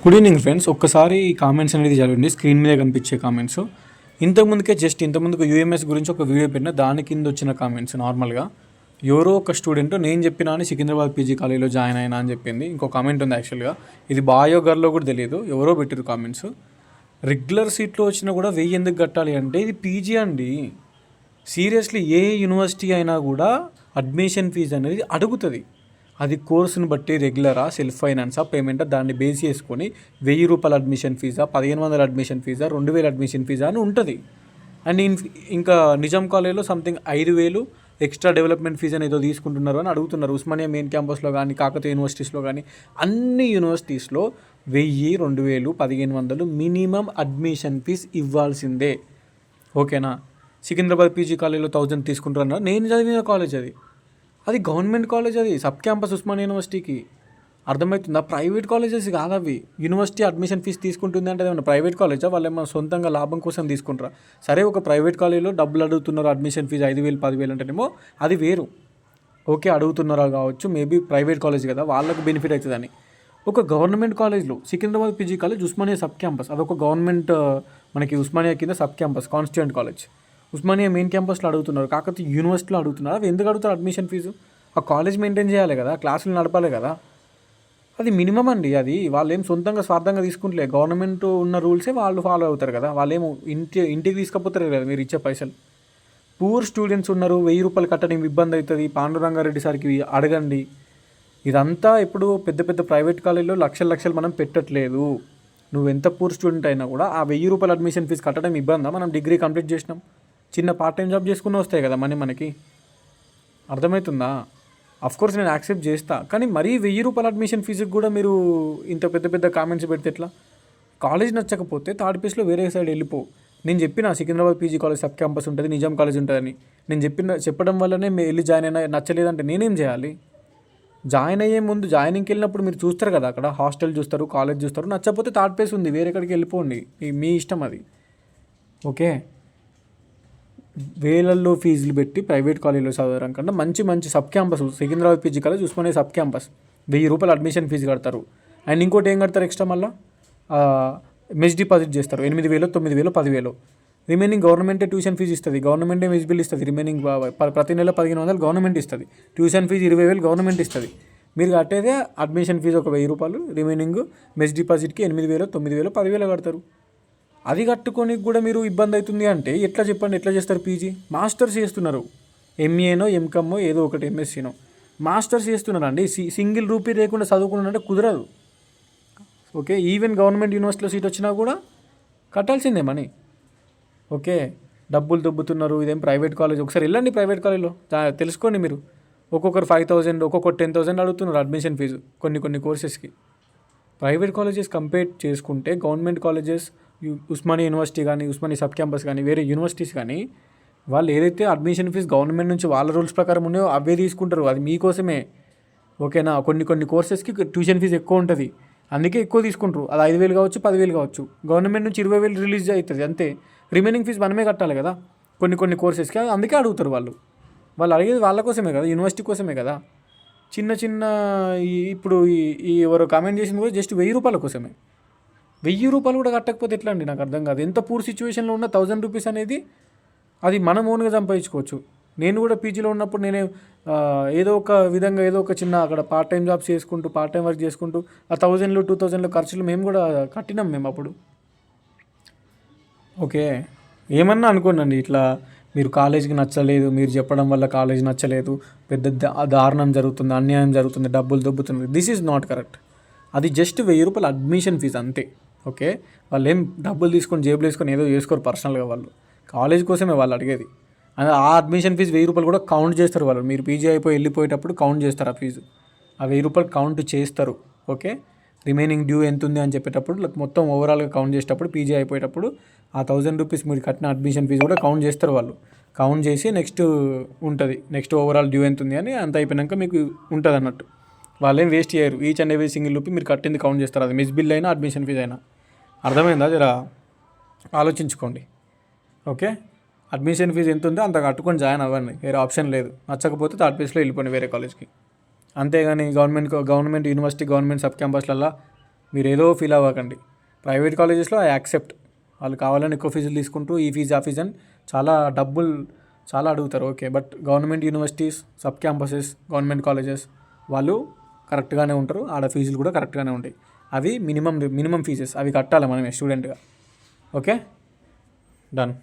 Good evening friends. ఒక్కసారి ఈ comments అనేది చదవండి, స్క్రీన్ మీద కనిపించే కామెంట్స్. ఇంతకుముందుకే యూఎంఎస్ గురించి ఒక వీడియో పెట్టిన, దాని కింద వచ్చిన కామెంట్స్ నార్మల్గా ఎవరో ఒక స్టూడెంట్ నేను చెప్పినా అని సికింద్రాబాద్ పీజీ కాలేజీలో జాయిన్ అయినా అని చెప్పింది. ఇంకో కామెంట్ ఉంది యాక్చువల్గా, ఇది బాయో గర్లో కూడా తెలియదు, ఎవరో పెట్టారు కామెంట్స్. రెగ్యులర్ సీట్లో వచ్చినా కూడా 1000 ఎందుకు కట్టాలి అంటే ఇది పీజీ అండి. సీరియస్లీ ఏ యూనివర్సిటీ అయినా కూడా అడ్మిషన్ ఫీజు అనేది అడుగుతుంది. అది కోర్సును బట్టి రెగ్యులరా, సెల్ఫ్ ఫైనాన్సా, పేమెంటా, దాన్ని బేస్ చేసుకొని 1000 రూపాయల అడ్మిషన్ ఫీజా, 1500 అడ్మిషన్ ఫీజా, 2000 అడ్మిషన్ ఫీజా అని ఉంటుంది. అండ్ ఇంకా నిజాం కాలేజ్లో సంథింగ్ 5000 ఎక్స్ట్రా డెవలప్మెంట్ ఫీజు అని ఏదో తీసుకుంటున్నారు అని అడుగుతున్నారు. ఉస్మానియా మెయిన్ క్యాంపస్లో కానీ, కాకతీయ యూనివర్సిటీస్లో కానీ, అన్ని యూనివర్సిటీస్లో 1000, 2000, 1500 మినిమం అడ్మిషన్ ఫీజు ఇవ్వాల్సిందే. ఓకేనా? సికింద్రాబాద్ పీజీ కాలేజ్లో 1000 తీసుకుంటారన్నారు. నేను చదివిన కాలేజ్ అది గవర్నమెంట్ కాలేజ్, అది సబ్ క్యాంపస్ ఉస్మానియా యూనివర్సిటీకి. అర్థమవుతుందా? ప్రైవేట్ కాలేజెస్ కాదు అవి. యూనివర్సిటీ అడ్మిషన్ ఫీజు తీసుకుంటుంది అంటే ఏమన్నా ప్రైవేట్ కాలేజా? వాళ్ళు ఏమన్నా సొంతంగా లాభం కోసం తీసుకుంటారా? సరే, ఒక ప్రైవేట్ కాలేజీలో డబ్బులు అడుగుతున్నారు, అడ్మిషన్ ఫీజు 5000, 10,000 అంటేనేమో అది వేరు. ఓకే, అడుగుతున్నారా కావచ్చు, మేబీ ప్రైవేట్ కాలేజ్ కదా, వాళ్ళకు బెనిఫిట్ అవుతుందని. ఒక గవర్నమెంట్ కాలేజ్లో Secunderabad PG college Osmania sub campus, అదొక గవర్నమెంట్, మనకి ఉస్మానియా కింద sub campus, constituent college. Osmania main క్యాంపస్లో అడుగుతున్నారు, కాకపోతే యూనివర్సిటీలో అడుగుతున్నారు. అవి ఎందుకు అడుగుతారు అడ్మిషన్ ఫీజు? ఆ కాలేజ్ మెయింటైన్ చేయాలి కదా, క్లాసులు నడపాలి కదా, అది మినిమం అండి. అది వాళ్ళు ఏం సొంతంగా స్వార్థంగా తీసుకుంటలే, గవర్నమెంట్ ఉన్న రూల్సే వాళ్ళు ఫాలో అవుతారు కదా. వాళ్ళేమో ఇంటికి తీసుకపోతారు కదా మీరు ఇచ్చే పైసలు. పూర్ స్టూడెంట్స్ ఉన్నారు, 1000 రూపాయలు కట్టడం ఇబ్బంది అవుతుంది, పాండురంగారెడ్డి సార్కి అడగండి. ఇదంతా ఇప్పుడు పెద్ద పెద్ద ప్రైవేట్ కాలేజీలో లక్షలు మనం పెట్టట్లేదు. నువ్వు ఎంత పూర్ స్టూడెంట్ అయినా కూడా ఆ 1000 రూపాయల అడ్మిషన్ ఫీజు కట్టడం ఇబ్బందా? మనం డిగ్రీ కంప్లీట్ చేసినాం, చిన్న పార్ట్ టైం జాబ్ చేసుకుని వస్తాయి కదా మనకి. అర్థమవుతుందా? అఫ్కోర్స్ నేను యాక్సెప్ట్ చేస్తా, కానీ మరీ 1000 రూపాయల అడ్మిషన్ ఫీజుకి కూడా మీరు ఇంత పెద్ద పెద్ద కామెంట్స్ పెడితే ఎట్లా? కాలేజ్ నచ్చకపోతే థర్డ్ ప్లేస్లో వేరే సైడ్ వెళ్ళిపో. నేను చెప్పిన Secunderabad PG college sub campus ఉంటుంది, నిజాం కాలేజ్ ఉంటుందని. నేను చెప్పడం వల్లనే వెళ్ళి జాయిన్ అయినా, నచ్చలేదంటే నేనేం చేయాలి? జాయిన్ అయ్యే ముందు జాయినింగ్కి వెళ్ళినప్పుడు మీరు చూస్తారు కదా, అక్కడ హాస్టల్ చూస్తారు, కాలేజ్ చూస్తారు. నచ్చకపోతే థర్డ్ ప్లేస్ ఉంది, వేరే ఎక్కడికి వెళ్ళిపోండి, మీ ఇష్టం అది. ఓకే, వేలల్లో ఫీజులు పెట్టి ప్రైవేట్ కాలేజీలో చదవడం కన్నా మంచి sub campus Secunderabad PG college Osmania sub campus 1000 రూపాయలు అడ్మిషన్ ఫీజు కడతారు. అండ్ ఇంకోటి ఏం కడతారు ఎక్స్ట్రా, మళ్ళీ మెస్ డిపాజిట్ చేస్తారు 8000, 9000, 10,000. రిమైనింగ్ గవర్నమెంటే ట్యూషన్ ఫీజు ఇస్తుంది, గవర్నమెంటే మెస్ బిల్ ఇస్తుంది. రిమైనింగ్ ప్రతి నెల 1500 గవర్నమెంట్ ఇస్తుంది, ట్యూషన్ ఫీజు 20,000 గవర్నమెంట్ ఇస్తుంది. మీరు కట్టేదే అడ్మిషన్ ఫీజు ఒక 1000 రూపాయలు, రిమైనింగ్ మెస్ డిపాజిట్కి 8000, 9000, 10,000 కడతారు. అది కట్టుకొని కూడా మీరు ఇబ్బంది అవుతుంది అంటే ఎట్లా చెప్పండి? ఎట్లా చేస్తారు? పీజీ మాస్టర్స్ చేస్తున్నారు, ఎంఏనో ఎంకమ్మో ఏదో ఒకటి, ఎంఎస్సీనో మాస్టర్స్ చేస్తున్నారు అండి. సింగిల్ రూపీ లేకుండా చదువుకున్నారంటే కుదరదు. ఓకే, ఈవెన్ గవర్నమెంట్ యూనివర్సిటీలో సీట్ వచ్చినా కూడా కట్టాల్సిందే మనీ. ఓకే, డబ్బులు దొబ్బుతున్నారు, ఇదేం ప్రైవేట్ కాలేజ్. ఒకసారి వెళ్ళండి ప్రైవేట్ కాలేజ్లో, తెలుసుకోండి మీరు. ఒక్కొక్కరు 5000, ఒక్కొక్కరు 10,000 అడుగుతున్నారు అడ్మిషన్ ఫీజు కొన్ని కోర్సెస్కి. ప్రైవేట్ కాలేజెస్ కంపేర్ చేసుకుంటే గవర్నమెంట్ కాలేజెస్, ఉస్మానియా యూనివర్సిటీ కానీ, ఉస్మానియా సబ్ క్యాంపస్ కానీ, వేరే యూనివర్సిటీస్ కానీ, వాళ్ళు ఏదైతే అడ్మిషన్ ఫీజు గవర్నమెంట్ నుంచి వాళ్ళ రూల్స్ ప్రకారం ఉన్నాయో అవే తీసుకుంటారు. అది మీకోసమే. ఓకేనా? కొన్ని కోర్సెస్కి ట్యూషన్ ఫీజు ఎక్కువ ఉంటుంది, అందుకే ఎక్కువ తీసుకుంటారు. అది 5,000 కావచ్చు, 10,000 కావచ్చు. గవర్నమెంట్ నుంచి 20,000 రిలీజ్ అవుతుంది అంతే. రిమైనింగ్ ఫీజు మనమే కట్టాలి కదా కొన్ని కోర్సెస్కి. అందుకే అడుగుతారు వాళ్ళు అడిగేది వాళ్ళ కోసమే కదా, యూనివర్సిటీ కోసమే కదా. చిన్న ఇప్పుడు ఈ ఎవరో కామెంట్ చేసింది కూడా జస్ట్ 1000 రూపాయల కోసమే. 1000 రూపాయలు కూడా కట్టకపోతే ఎట్లా అండి? నాకు అర్థం కాదు. ఎంత పూర్ సిచ్యువేషన్లో ఉన్న 1000 రూపీస్ అనేది అది మనం ఓన్గా సంపాదించుకోవచ్చు. నేను కూడా పీజీలో ఉన్నప్పుడు నేనే ఏదో ఒక విధంగా ఏదో ఒక చిన్న అక్కడ పార్ట్ టైం జాబ్స్ చేసుకుంటూ, పార్ట్ టైం వర్క్ చేసుకుంటూ ఆ 1000, 2000 ఖర్చులు మేము కూడా కట్టినాం మేము అప్పుడు. ఓకే, ఏమన్నా అనుకోండి, ఇట్లా మీరు కాలేజీకి నచ్చలేదు, మీరు చెప్పడం వల్ల కాలేజ్ నచ్చలేదు, పెద్ద దారుణం జరుగుతుంది, అన్యాయం జరుగుతుంది, డబ్బులు దొబ్బుతుంది, దిస్ ఈజ్ నాట్ కరెక్ట్. అది జస్ట్ 1000 రూపాయల అడ్మిషన్ ఫీజు అంతే. ఓకే, వాళ్ళు ఏం డబ్బులు తీసుకొని జేబులు వేసుకొని ఏదో చేసుకోరు పర్సనల్గా. వాళ్ళు కాలేజ్ కోసమే వాళ్ళు అడిగేది. ఆ అడ్మిషన్ ఫీజు 1000 రూపాయలు కూడా కౌంట్ చేస్తారు వాళ్ళు. మీరు పీజీ అయిపోయి వెళ్ళిపోయేటప్పుడు కౌంట్ చేస్తారు ఆ ఫీజు. ఆ 1000 రూపాయలు కౌంట్ చేస్తారు. ఓకే, రిమైనింగ్ డ్యూ ఎంత ఉంది అని చెప్పేటప్పుడు, మొత్తం ఓవరాల్గా కౌంట్ చేసేటప్పుడు, పీజీ అయిపోయేటప్పుడు ఆ 1000 రూపీస్ మీరు కట్టిన అడ్మిషన్ ఫీజు కూడా కౌంట్ చేస్తారు వాళ్ళు. కౌంట్ చేసి నెక్స్ట్ ఉంటుంది, నెక్స్ట్ ఓవరాల్ డ్యూ ఎంత ఉంది అని, అంత అయిపోయాక మీకు ఉంటుంది అన్నట్టు. వాళ్ళేం వేస్ట్ చేయరు. Each and every single rupee మీరు కట్టింది కౌంట్ చేస్తారు. అది మిస్ బిల్ అయినా, అడ్మిషన్ ఫీజు అయినా. అర్థమైందా? జర ఆలోచించుకోండి. ఓకే, అడ్మిషన్ ఫీజు ఎంత ఉందో అంత కట్టుకొని జాయిన్ అవ్వండి, వేరే ఆప్షన్ లేదు. నచ్చకపోతే థర్డ్ ప్లేస్లో వెళ్ళిపోండి వేరే కాలేజ్కి. అంతేగాని గవర్నమెంట్ యూనివర్సిటీ, గవర్నమెంట్ సబ్ క్యాంపస్లల్లో మీరు ఏదో ఫీల్ అవ్వకండి. ప్రైవేట్ కాలేజెస్లో ఐ యాక్సెప్ట్, వాళ్ళు కావాలని ఎక్కువ ఫీజులు తీసుకుంటూ ఈ ఫీజు ఆ ఫీజు అని డబ్బులు చాలా అడుగుతారు, okay. But government universities, sub campuses, government colleges వాళ్ళు కరెక్ట్గానే ఉంటారు, ఆడ ఫీజులు కూడా కరెక్ట్గానే ఉంటాయి. అవి మినిమం ఫీజెస్, అవి కట్టాలి మనమే స్టూడెంట్గా. Okay, done.